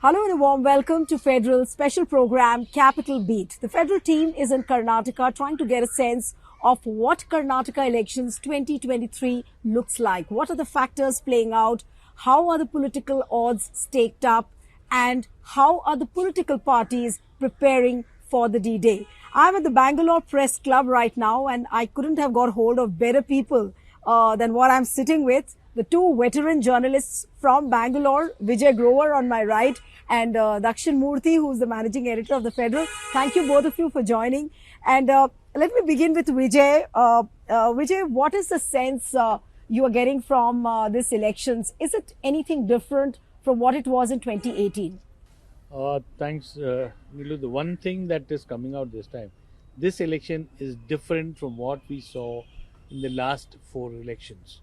Hello and a warm welcome to Federal special program Capital Beat. The Federal team is in Karnataka trying to get a sense of what Karnataka elections 2023 looks like. What are the factors playing out? How are the political odds staked up? And how are the political parties preparing for the D-Day? I'm at the Bangalore Press Club right now and I couldn't have got hold of better people than what I'm sitting with. The two veteran journalists from Bangalore, Vijay Grover on my right and Dakshin Murthy, who's the managing editor of the Federal. Thank you both of you for joining. And let me begin with Vijay. Vijay, what is the sense you are getting from this elections? Is it anything different from what it was in 2018? Thanks, Nilu. The one thing that is coming out this time, this election is different from what we saw in the last four elections.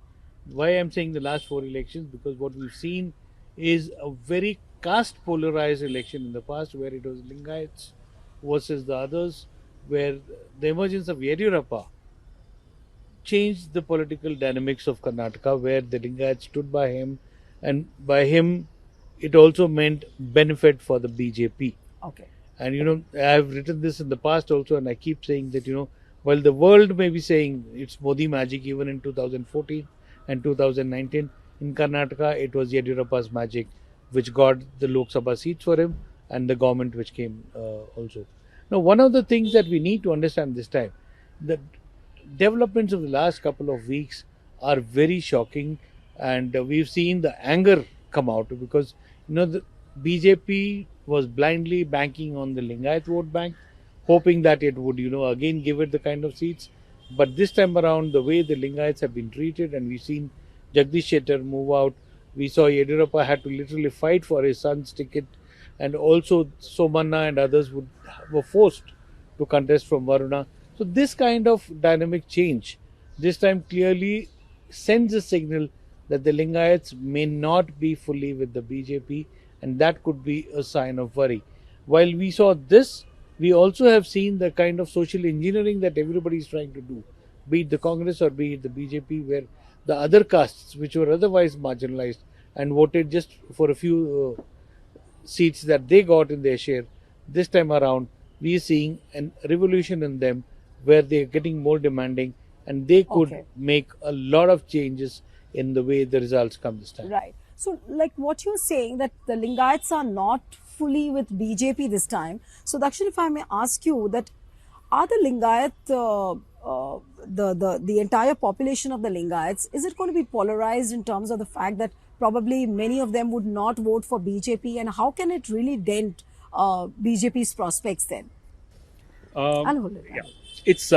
Why I'm saying the last four elections? Because what we've seen is a very caste polarized election in the past, where it was Lingayats versus the others, where the emergence of Yediyurappa changed the political dynamics of Karnataka, where the Lingayats stood by him, and by him, it also meant benefit for the BJP. Okay. And I've written this in the past also, and I keep saying that, while the world may be saying it's Modi magic even in 2014 and 2019, in Karnataka, it was Yediyurappa's magic, which got the Lok Sabha seats for him and the government which came also. Now, one of the things that we need to understand this time, the developments of the last couple of weeks are very shocking, and we've seen the anger come out because the BJP was blindly banking on the Lingayat vote bank, hoping that it would again give it the kind of seats. But this time around, the way the Lingayats have been treated, and we've seen Jagdish Shettar move out, we saw Yediyurappa had to literally fight for his son's ticket, and also Somanna and others were forced to contest from Varuna. So this kind of dynamic change this time clearly sends a signal that the Lingayats may not be fully with the BJP, and that could be a sign of worry. While we saw this, we also have seen the kind of social engineering that everybody is trying to do, be it the Congress or be it the BJP, where the other castes, which were otherwise marginalized and voted just for a few seats that they got in their share, this time around, we are seeing a revolution in them where they are getting more demanding, and they could make a lot of changes in the way the results come this time. Right. So, like what you're saying, that the Lingayats are not fully with BJP this time. So, Dakshin, if I may ask you, that are the Lingayat, the entire population of the Lingayats, is it going to be polarized in terms of the fact that probably many of them would not vote for BJP, and how can it really dent BJP's prospects then? Yeah, it's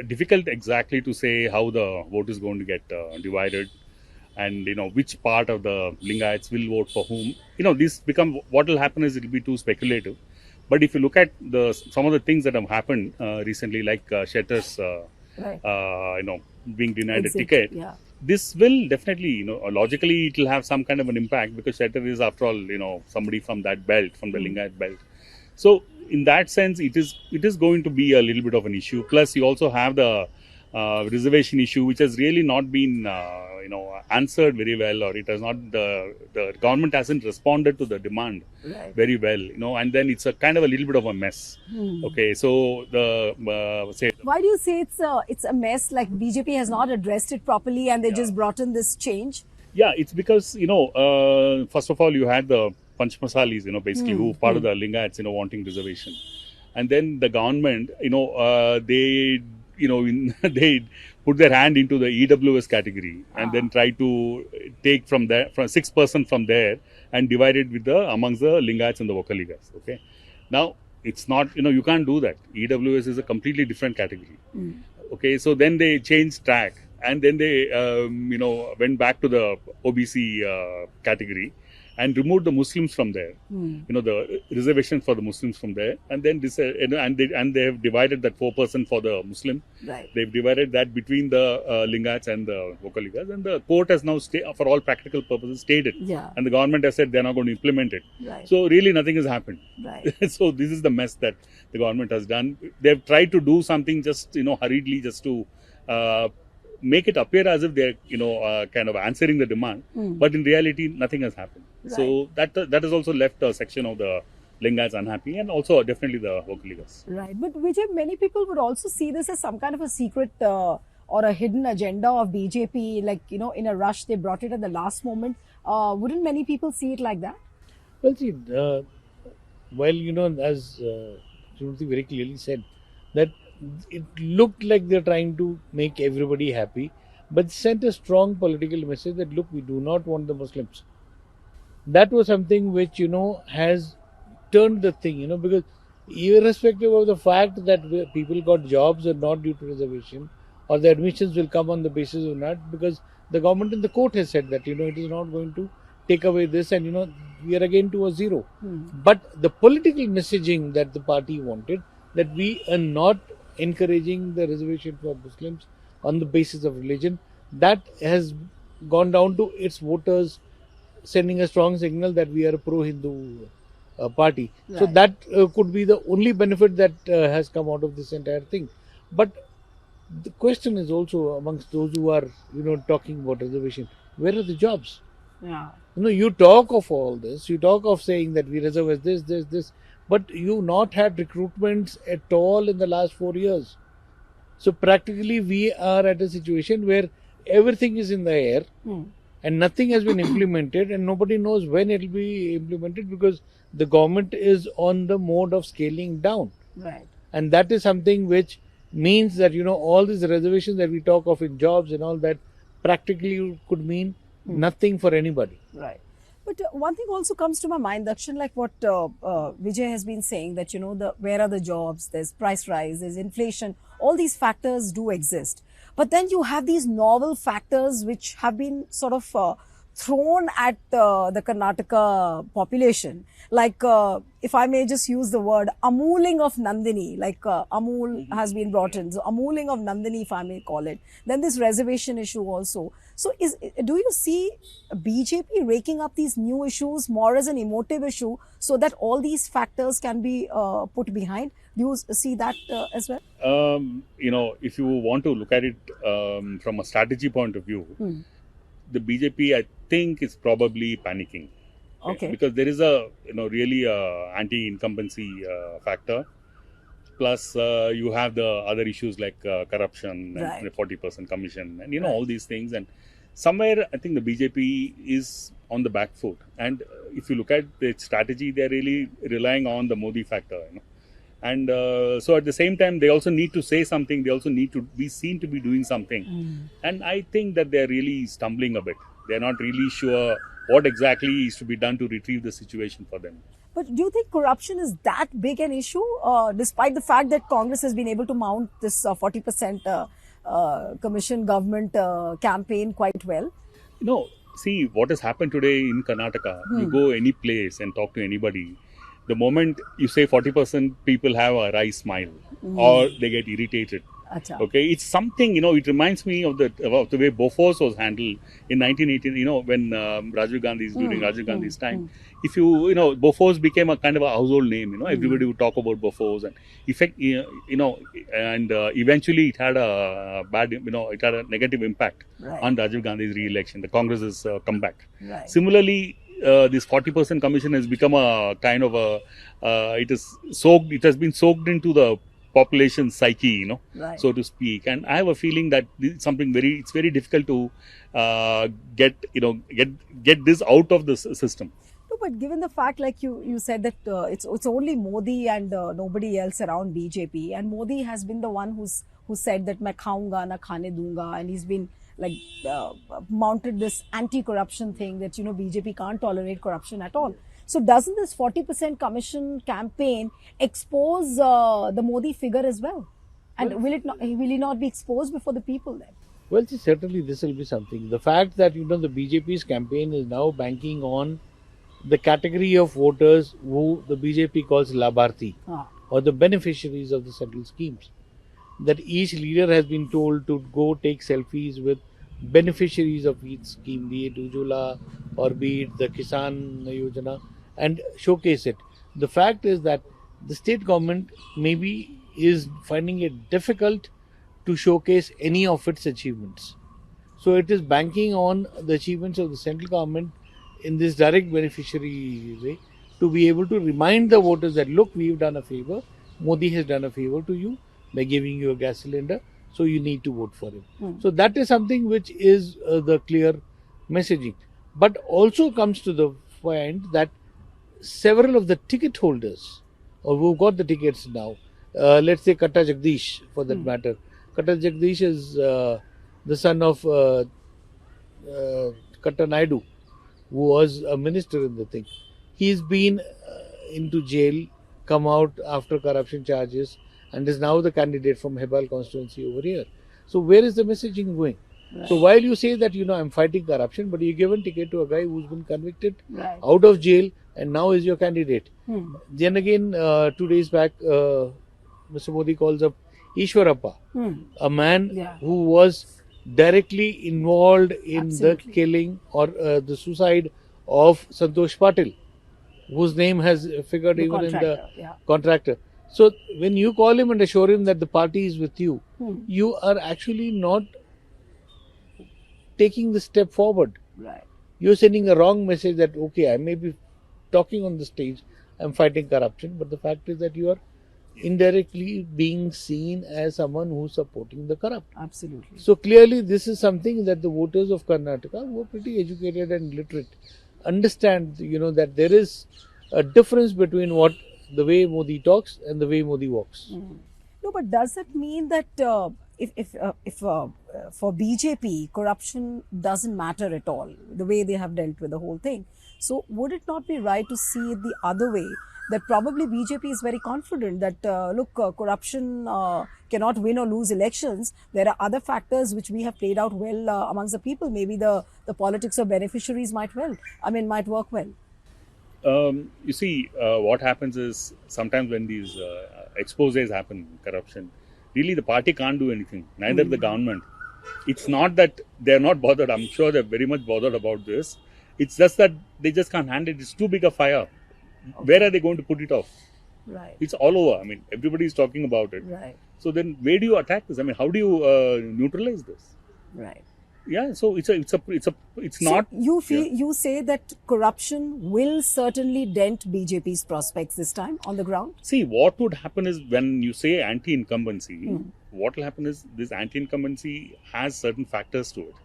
difficult exactly to say how the vote is going to get divided, and which part of the Lingayats will vote for whom. This become, what will happen is it will be too speculative. But if you look at some of the things that have happened recently, like Shettar's being denied a ticket, this will definitely logically it will have some kind of an impact, because Shettar is, after all, somebody from that belt, from the Lingayat belt. So in that sense, it is going to be a little bit of an issue. Plus, you also have the reservation issue, which has really not been answered very well, or it has not, the government hasn't responded to the demand very well, and then it's a kind of a little bit of a mess. Okay, so why do you say it's a mess? Like BJP has not addressed it properly, and they just brought in this change? Yeah, it's because first of all, you had the Panchmasalis, basically who part of the Lingayats, wanting reservation, and then the government, they they put their hand into the EWS category, and then try to take from 6% from there and divide it with amongst the Lingayats and the Vokaligas. Okay, now it's not, you can't do that. EWS is a completely different category. Okay, so then they changed track, and then they went back to the OBC category and removed the Muslims from there, the reservation for the Muslims from there, and then this, and they have divided that 4% for the Muslim. Right. They've divided that between the Lingayats and the Vokaligas, and the court has now, for all practical purposes, stayed it. Yeah. And the government has said they're not going to implement it. Right. So really nothing has happened. Right. So this is the mess that the government has done. They've tried to do something just, hurriedly, just to make it appear as if they're, kind of answering the demand. But in reality, nothing has happened. So that has also left a section of the Lingayats unhappy, and also definitely the Vokaligas. Right. But Vijay, many people would also see this as some kind of a secret or a hidden agenda of BJP. Like, in a rush, they brought it at the last moment. Wouldn't many people see it like that? Well, see, while as Shruti very clearly said, that it looked like they're trying to make everybody happy, but sent a strong political message that look, we do not want the Muslims. That was something which has turned the thing, because irrespective of the fact that people got jobs or not due to reservation, or the admissions will come on the basis of that, because the government in the court has said that it is not going to take away this, and we are again to a zero. But the political messaging that the party wanted, that we are not encouraging the reservation for Muslims on the basis of religion, that has gone down to its voters sending a strong signal that we are a pro-Hindu party. So Right. that could be the only benefit that has come out of this entire thing. But the question is also amongst those who are talking about reservation, where are the jobs? Yeah. You talk of all this, you talk of saying that we reserve as this, but you not had recruitments at all in the last 4 years. So practically we are at a situation where everything is in the air and nothing has been implemented, and nobody knows when it will be implemented, because the government is on the mode of scaling down. Right. And that is something which means that all these reservations that we talk of in jobs and all that practically could mean nothing for anybody. Right. But one thing also comes to my mind, Dakshin, like what Vijay has been saying, that, where are the jobs, there's price rise, there's inflation, all these factors do exist. But then you have these novel factors which have been sort of thrown at the Karnataka population. Like, if I may just use the word, amooling of Nandini, like Amool has been brought in. So, amooling of Nandini, if I may call it. Then this reservation issue also. So, do you see BJP raking up these new issues more as an emotive issue so that all these factors can be put behind? Do you see that as well? If you want to look at it from a strategy point of view, the BJP, I think, is probably panicking. Okay. Because there is a really anti-incumbency factor. Plus, you have the other issues like corruption Right. and 40% commission, and Right. all these things. And somewhere, I think the BJP is on the back foot. And if you look at the strategy, they're really relying on the Modi factor. And so at the same time, they also need to say something. They also need to be seen to be doing something. And I think that they're really stumbling a bit. They're not really sure what exactly is to be done to retrieve the situation for them. But do you think corruption is that big an issue, despite the fact that Congress has been able to mount this 40% commission government campaign quite well? See what has happened today in Karnataka. You go any place and talk to anybody. The moment you say 40%, people have a wry smile or they get irritated. Acha. Okay, it's something, it reminds me of the way Bofors was handled in 1918, when Rajiv Gandhi's, during Rajiv Gandhi's time. If Bofors became a kind of a household name, everybody would talk about Bofors, and eventually it had a bad, it had a negative impact Right. on Rajiv Gandhi's re-election, the Congress's comeback. Right. Similarly, this 40% commission has become a kind of it has been soaked into the population psyche, Right. so to speak. And I have a feeling that this is something it's very difficult to get this out of the system. No, but given the fact, like you said, that it's only Modi and nobody else around BJP, and Modi has been the one who said that "मैं खाऊंगा ना खाने दूंगा," and he's been like mounted this anti-corruption thing that BJP can't tolerate corruption at all. So doesn't this 40% commission campaign expose the Modi figure as well? And will he not be exposed before the people then? Well, see, certainly this will be something. The fact that the BJP's campaign is now banking on the category of voters who the BJP calls Labharthi, or the beneficiaries of the central schemes. That each leader has been told to go take selfies with beneficiaries of each scheme, be it Ujjwala or be it the Kisan Yojana, and showcase it. The fact is that the state government maybe is finding it difficult to showcase any of its achievements. So it is banking on the achievements of the central government in this direct beneficiary way, to be able to remind the voters that look, we've done a favor, Modi has done a favor to you by giving you a gas cylinder, so you need to vote for him. So that is something which is the clear messaging. But also comes to the point that several of the ticket holders, or who got the tickets now, let's say Katta Jagdish for that matter. Katta Jagdish is the son of Katta Naidu, who was a minister in the thing. He's been into jail, come out after corruption charges, and is now the candidate from Hebal constituency over here. So where is the messaging going? Right. So while you say that, I'm fighting corruption, but you given ticket to a guy who's been convicted, out of jail, and now is your candidate. Then again, 2 days back, Mr. Modi calls up Ishwarappa, a man who was directly involved in the killing or the suicide of Santosh Patil, whose name has figured the even in the contractor. So when you call him and assure him that the party is with you, you are actually not taking the step forward. Right. You're sending a wrong message that, okay, I may be talking on the stage, I'm fighting corruption, but the fact is that you are indirectly being seen as someone who's supporting the corrupt. Absolutely. So clearly this is something that the voters of Karnataka, who are pretty educated and literate, understand, that there is a difference between the way Modi talks and the way Modi walks. No, but does that mean that if for BJP, corruption doesn't matter at all, the way they have dealt with the whole thing? So would it not be right to see it the other way, that probably BJP is very confident that, corruption cannot win or lose elections. There are other factors which we have played out well amongst the people. Maybe the politics of beneficiaries might work well. You see, what happens is sometimes when these exposés happen, corruption, really the party can't do anything, neither the government. It's not that they're not bothered. I'm sure they're very much bothered about this. It's just that they just can't handle it. It's too big a fire. Okay. Where are they going to put it off? Right. It's all over. Everybody is talking about it. Right. So then where do you attack this? How do you neutralize this? Right. Yeah, so it's not. You say that corruption will certainly dent BJP's prospects this time on the ground? See, what would happen is when you say anti-incumbency, what will happen is this anti-incumbency has certain factors to it.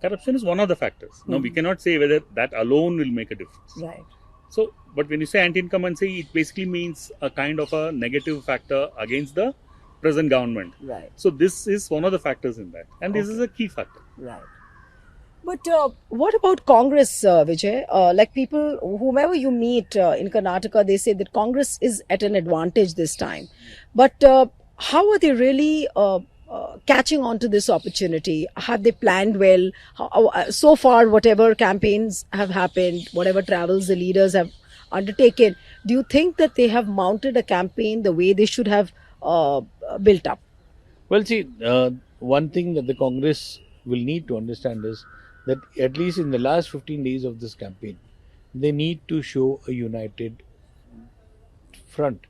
Corruption is one of the factors. Now, we cannot say whether that alone will make a difference. Right. So, but when you say anti-incumbency, it basically means a kind of a negative factor against the present government. Right. So this is one of the factors in that, and this is a key factor. Right. But what about Congress, Vijay? Like people, whomever you meet in Karnataka, they say that Congress is at an advantage this time. But how are they really catching on to this opportunity? Have they planned well? So far, whatever campaigns have happened, whatever travels the leaders have undertaken, do you think that they have mounted a campaign the way they should have built up? Well, see, one thing that the Congress will need to understand is that at least in the last 15 days of this campaign, they need to show a united front.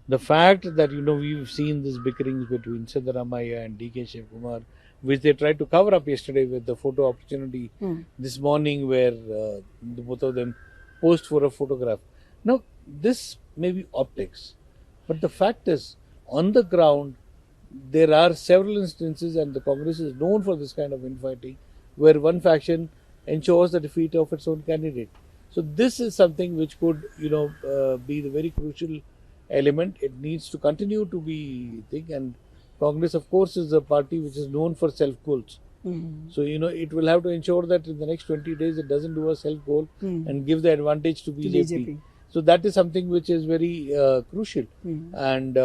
The fact that, we've seen this bickerings between Siddaramaiah and D.K. Shivkumar, which they tried to cover up yesterday with the photo opportunity this morning, where both of them posed for a photograph. Now, this may be optics, but the fact is, on the ground, there are several instances, and the Congress is known for this kind of infighting, where one faction ensures the defeat of its own candidate. So this is something which could, be the very crucial element. It needs to continue to be thing, and Congress, of course, is a party which is known for self-goals. So, it will have to ensure that in the next 20 days it doesn't do a self-goal and give the advantage to BJP. So that is something which is very crucial. And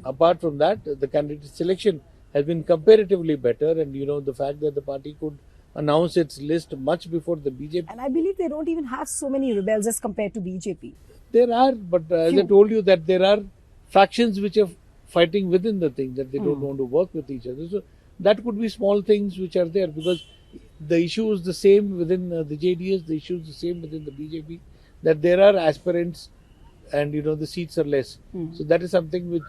apart from that, the candidate selection has been comparatively better, and the fact that the party could announce its list much before the BJP. And I believe they don't even have so many rebels as compared to BJP. There are, but as I told you, that there are factions which are fighting within the thing, that they don't want to work with each other. So that could be small things which are there, because the issue is the same within the JDS, the issue is the same within the BJP, that there are aspirants and the seats are less. So that is something which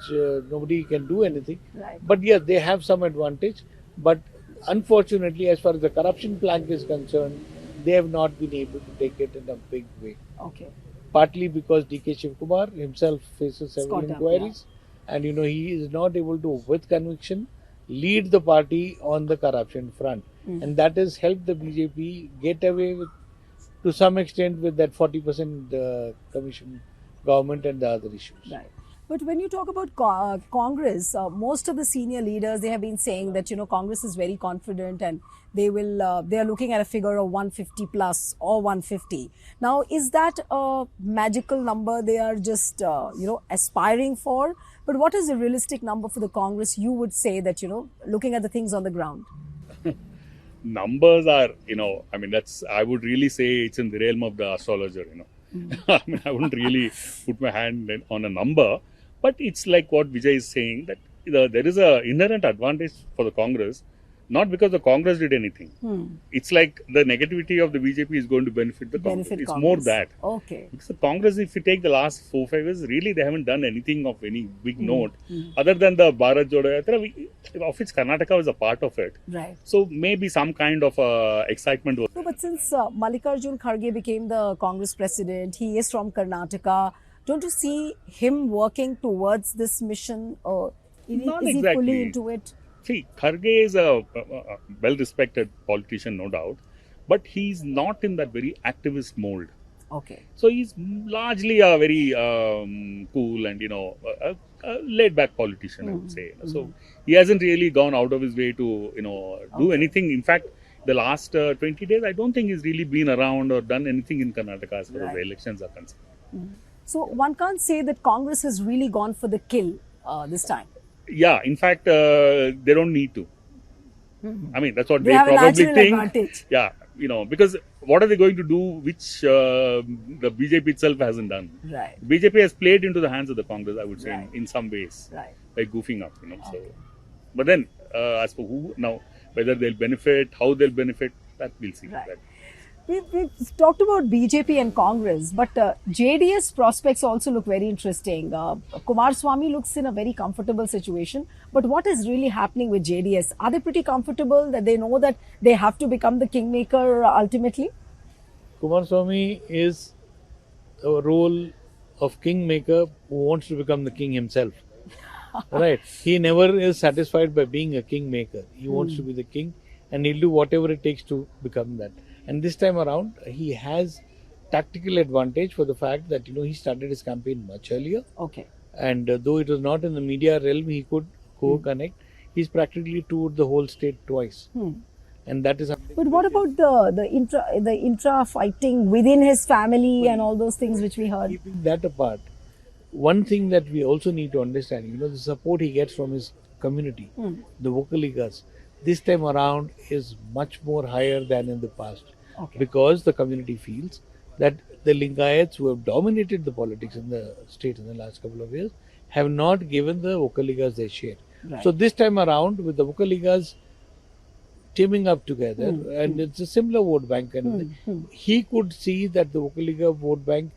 nobody can do anything. Right. But yes, they have some advantage. But unfortunately, as far as the corruption plank is concerned, they have not been able to take it in a big way. Okay. Partly because D.K. Shivkumar himself faces several Scott, inquiries, and he is not able to, with conviction, lead the party on the corruption front, and that has helped the BJP get away with, to some extent, with that 40% commission government and the other issues. Right. But when you talk about Congress, most of the senior leaders, they have been saying that, Congress is very confident and they are looking at a figure of 150 plus or 150. Now, is that a magical number they are just, aspiring for? But what is a realistic number for the Congress, you would say that, looking at the things on the ground? Numbers are, I would really say it's in the realm of the astrologer, I wouldn't really put my hand on a number, but it's like what Vijay is saying, that there is an inherent advantage for the Congress, not because the Congress did anything. It's like the negativity of the BJP is going to benefit the Congress. It's more that. Okay. Because the Congress, if you take the last 4-5 years, really they haven't done anything of any big note, other than the Bharat Jodo Yatra, of which Karnataka was a part of it. Right. So maybe some kind of excitement was. No, but since Mallikarjun Kharge became the Congress president, he is from Karnataka. Don't you see him working towards this mission, or is he fully into it? See, Kharge is a well-respected politician, no doubt, but he's not in that very activist mold. Okay. So he's largely a very cool and a laid-back politician, I would say. So he hasn't really gone out of his way to do anything. In fact, the last 20 days, I don't think he's really been around or done anything in Karnataka as far as the elections are concerned. So one can't say that Congress has really gone for the kill this time. Yeah, in fact, they don't need to. I mean, that's what they have probably a think. Advantage. Yeah, because what are they going to do which the BJP itself hasn't done? Right. BJP has played into the hands of the Congress, I would say, in some ways, by goofing up. So, but then, as for who now, whether they'll benefit, how they'll benefit, that we'll see. Right. We've talked about BJP and Congress, but JDS prospects also look very interesting. Kumaraswamy looks in a very comfortable situation. But what is really happening with JDS? Are they pretty comfortable that they know that they have to become the kingmaker ultimately? Kumaraswamy is a role of kingmaker who wants to become the king himself. Right? He never is satisfied by being a kingmaker. He wants to be the king, and he'll do whatever it takes to become that. And this time around, he has tactical advantage for the fact that, he started his campaign much earlier. Okay. And though it was not in the media realm, he could co-connect. He's practically toured the whole state twice. And that is something. But what about the intra fighting within his family and all those things which we heard? Keeping that apart, one thing that we also need to understand, the support he gets from his community, the Vokaligas, this time around is much more higher than in the past. Okay. Because the community feels that the Lingayats who have dominated the politics in the state in the last couple of years have not given the Vokaligas their share. Right. So this time around, with the Vokaligas teaming up together, and it's a similar vote bank, and he could see that the Vokaliga vote bank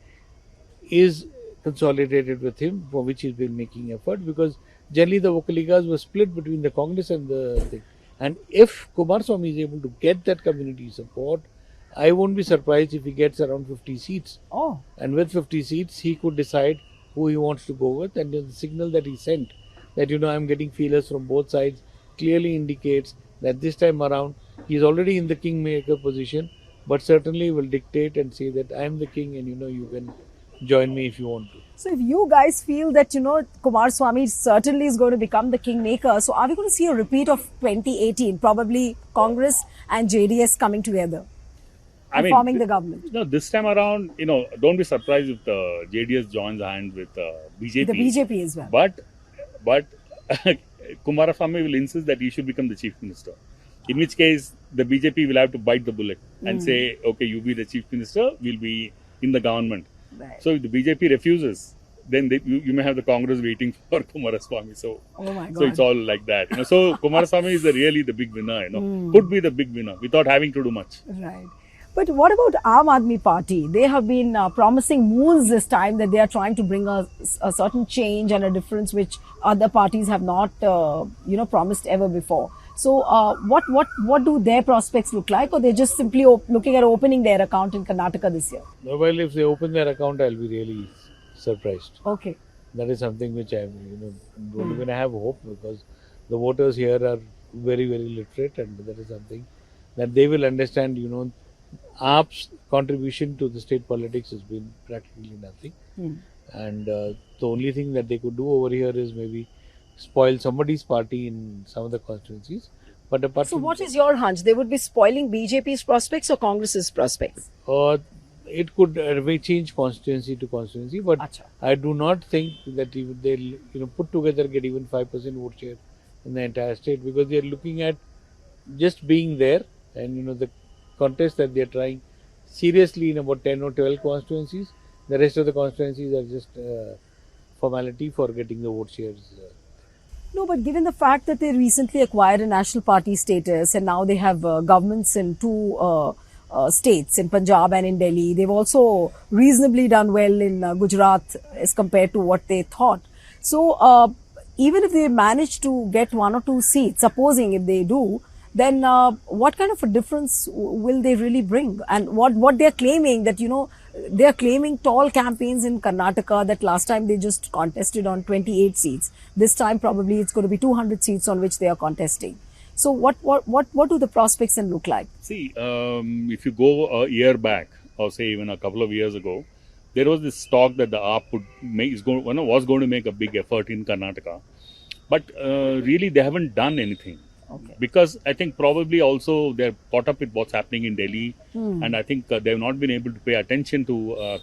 is consolidated with him, for which he's been making effort, because generally the Vokaligas were split between the Congress and the thing. And if Kumaraswamy is able to get that community support, I won't be surprised if he gets around 50 seats. Oh. And with 50 seats, he could decide who he wants to go with. And the signal that he sent, that, I'm getting feelers from both sides, clearly indicates that this time around, he's already in the kingmaker position, but certainly will dictate and say that I'm the king and, you can join me if you want to. So if you guys feel that, Kumaraswamy certainly is going to become the kingmaker, so are we going to see a repeat of 2018, probably Congress and JDS coming together? Forming the government. No, this time around, don't be surprised if the JDS joins hand with BJP. The BJP as well. But Kumaraswamy will insist that he should become the chief minister. In which case, the BJP will have to bite the bullet and say, okay, you be the chief minister, we'll be in the government. Right. So if the BJP refuses, then you may have the Congress waiting for Kumaraswamy. So, oh my God. So it's all like that. So Kumaraswamy is really the big winner. Could be the big winner without having to do much. Right. But what about Aam Aadmi Party? They have been promising moons this time that they are trying to bring a certain change and a difference which other parties have not, promised ever before. So, what do their prospects look like, or they're just simply looking at opening their account in Karnataka this year? Well, if they open their account, I'll be really surprised. Okay. That is something which I don't even have hope, because the voters here are very, very literate, and that is something that they will understand. AAP's contribution to the state politics has been practically nothing, and the only thing that they could do over here is maybe spoil somebody's party in some of the constituencies. But apart So, from what is your hunch? They would be spoiling BJP's prospects or Congress's prospects? it could may change constituency to constituency, but Acha. I do not think that even they'll put together get even 5% vote share in the entire state, because they are looking at just being there, and the contest that they are trying seriously in about 10 or 12 constituencies. The rest of the constituencies are just formality for getting the vote shares. No, but given the fact that they recently acquired a national party status and now they have governments in two states, in Punjab and in Delhi, they've also reasonably done well in Gujarat as compared to what they thought. So, even if they manage to get one or two seats, supposing if they do, then what kind of a difference will they really bring? And what they're claiming that, they're claiming tall campaigns in Karnataka, that last time they just contested on 28 seats. This time probably it's going to be 200 seats on which they are contesting. So what do the prospects then look like? See, if you go a year back, or say even a couple of years ago, there was this talk that the AAP was going to make a big effort in Karnataka, but really they haven't done anything. Okay. Because I think probably also they're caught up with what's happening in Delhi, and I think they've not been able to pay attention to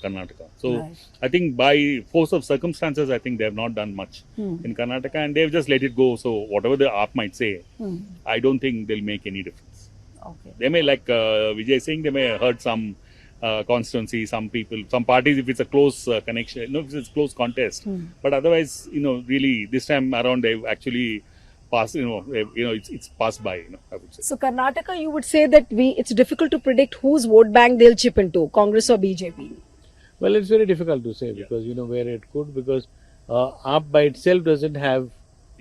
Karnataka. So Right. I think by force of circumstances, I think they have not done much in Karnataka, and they've just let it go. So whatever the AAP might say, I don't think they'll make any difference. Okay. They may, like Vijay is saying, they may hurt some constituency, some people, some parties if it's a close connection, if it's a close contest. But otherwise, really this time around they've actually passed. It's passed by. I would say. So Karnataka, you would say that it's difficult to predict whose vote bank they'll chip into, Congress or BJP. Well, it's very difficult to say, because where it could, because AAP by itself doesn't have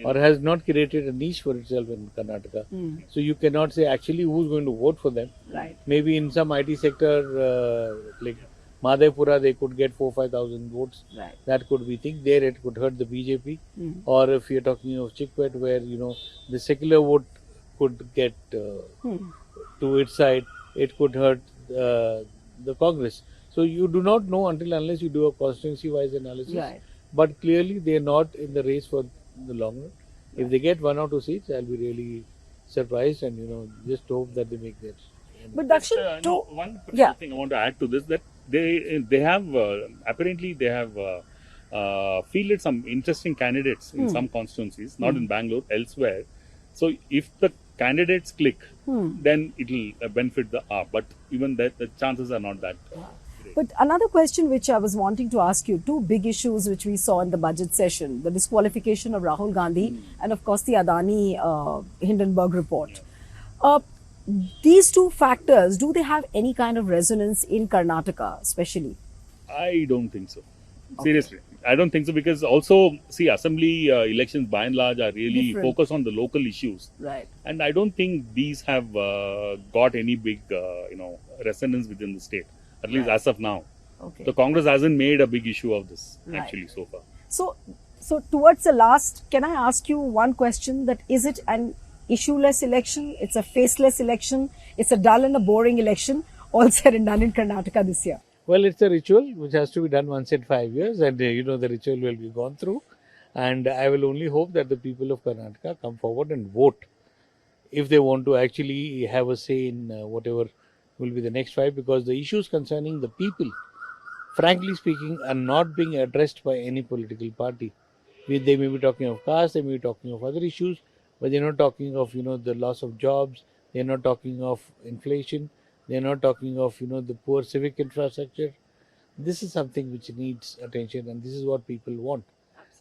or has not created a niche for itself in Karnataka. So you cannot say actually who's going to vote for them. Right. Maybe in some IT sector like Madhepura, they could get 4,000-5,000 votes. Right. That could be thing. There it could hurt the BJP. Or if you're talking of Chikwet, where the secular vote could get to its side, it could hurt the Congress. So you do not know unless you do a constituency-wise analysis. Right. But clearly they are not in the race for the long run. If they get 1 or 2 seats, I'll be really surprised, and just hope that they make that. But Dakshin, One Yeah. thing I want to add to this, that they have apparently they have fielded some interesting candidates in some constituencies, not in Bangalore, elsewhere. So if the candidates click, then it will benefit the AAP. But even that, the chances are not that. But another question which I was wanting to ask you, two big issues which we saw in the budget session, the disqualification of Rahul Gandhi and of course the Adani Hindenburg report. These two factors, do they have any kind of resonance in Karnataka especially? I don't think so. Seriously, I don't think so, because also, see, assembly elections by and large are really Different. focused on the local issues. Right. And I don't think these have got any big, resonance within the state, at least as of now. Okay. The Congress hasn't made a big issue of this, Right. actually, so far. So towards the last, can I ask you one question, that is it an issueless election? It's a faceless election. It's a dull and a boring election, all said and done in Karnataka this year. Well, it's a ritual which has to be done once in 5 years, and the ritual will be gone through. And I will only hope that the people of Karnataka come forward and vote if they want to actually have a say in whatever will be the next 5, because the issues concerning the people, frankly speaking, are not being addressed by any political party. They may be talking of caste, they may be talking of other issues, but they're not talking of the loss of jobs, they're not talking of inflation, they're not talking of the poor civic infrastructure. This is something which needs attention, and this is what people want.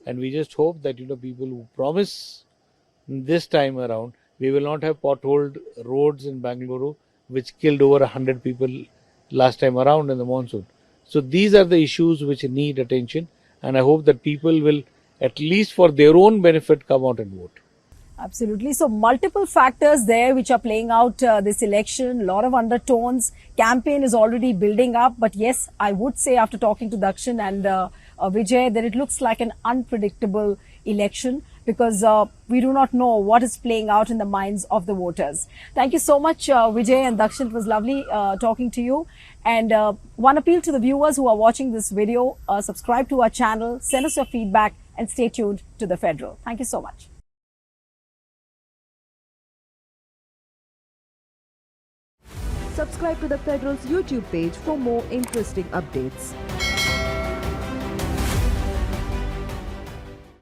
And we just hope that people who promise this time around, we will not have potholed roads in Bangalore which killed over 100 people last time around in the monsoon. So these are the issues which need attention, and I hope that people will, at least for their own benefit, come out and vote. Absolutely. So multiple factors there which are playing out this election, a lot of undertones. Campaign is already building up. But yes, I would say after talking to Dakshin and Vijay that it looks like an unpredictable election because we do not know what is playing out in the minds of the voters. Thank you so much, Vijay and Dakshin. It was lovely talking to you. And one appeal to the viewers who are watching this video, subscribe to our channel, send us your feedback and stay tuned to The Federal. Thank you so much. Subscribe to the Federal's YouTube page for more interesting updates.